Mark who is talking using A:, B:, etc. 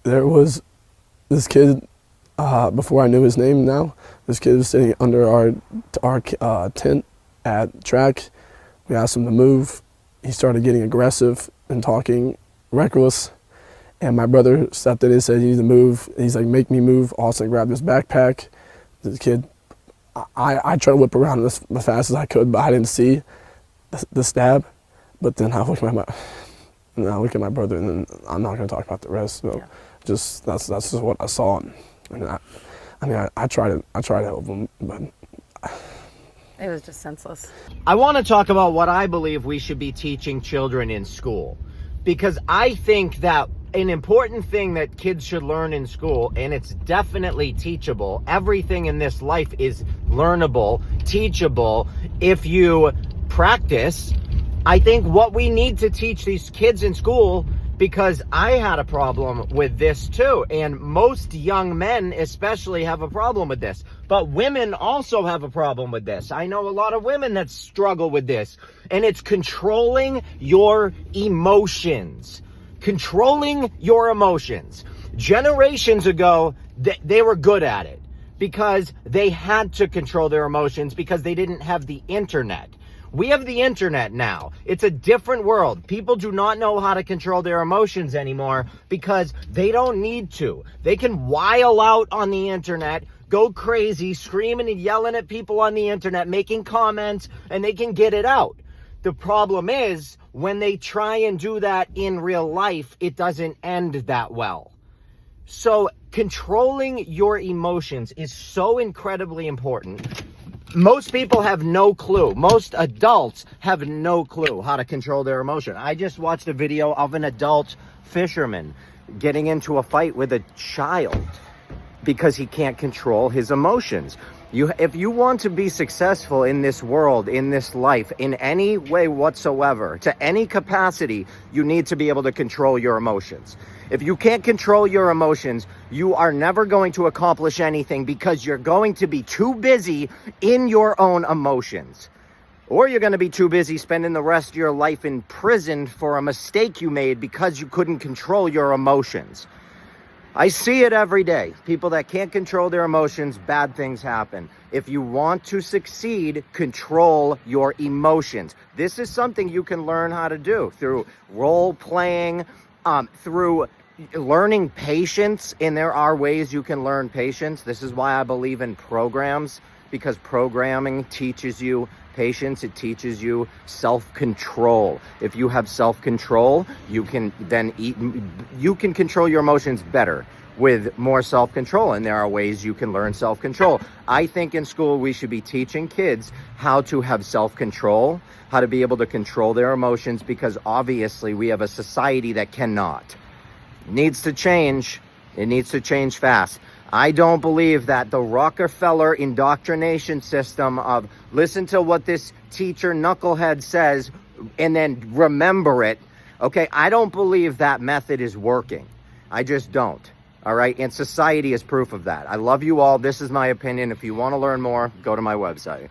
A: There was this kid, before I knew his name now, this kid was sitting under our tent at track. We asked him to move. He started getting aggressive and talking reckless. And my brother stepped in and said, "You need to move." He's like, "Make me move." Austin grabbed his backpack. The kid, I tried to whip around as fast as I could, but I didn't see the stab. But then I look at my brother, and then I'm not going to talk about the rest. So just that's just what I saw. And I tried to help him, but
B: it was just senseless.
C: I want to talk about what I believe we should be teaching children in school, because I think that an important thing that kids should learn in school, and it's definitely teachable. Everything in this life is learnable, teachable, if you practice. I think what we need to teach these kids in school, because I had a problem with this too, and most young men especially have a problem with this, but women also have a problem with this. I know a lot of women that struggle with this, and it's controlling your emotions. Controlling your emotions. Generations ago, they were good at it because they had to control their emotions because they didn't have the internet. We have the internet now. It's a different world. People do not know how to control their emotions anymore because they don't need to. They can while out on the internet, go crazy, screaming and yelling at people on the internet, making comments, and they can get it out. The problem is, when they try and do that in real life, it doesn't end that well. So controlling your emotions is so incredibly important. Most people have no clue. Most adults have no clue how to control their emotion. I just watched a video of an adult fisherman getting into a fight with a child because he can't control his emotions. If you want to be successful in this world, in this life, in any way whatsoever, to any capacity, you need to be able to control your emotions. If you can't control your emotions, you are never going to accomplish anything because you're going to be too busy in your own emotions. Or you're going to be too busy spending the rest of your life in prison for a mistake you made because you couldn't control your emotions. I see it every day. People that can't control their emotions, bad things happen. If you want to succeed, control your emotions. This is something you can learn how to do through role playing, through learning patience, and there are ways you can learn patience. This is why I believe in programs, because programming teaches you patience. It teaches you self-control. If you have self-control, you can control your emotions better with more self-control, and there are ways you can learn self-control. I think in school we should be teaching kids how to have self-control, how to be able to control their emotions, because obviously we have a society that cannot. It needs to change. It needs to change fast. I don't believe that the Rockefeller indoctrination system of listen to what this teacher knucklehead says and then remember it, okay, I don't believe that method is working. I just don't, all right? And society is proof of that. I love you all. This is my opinion. If you want to learn more, go to my website.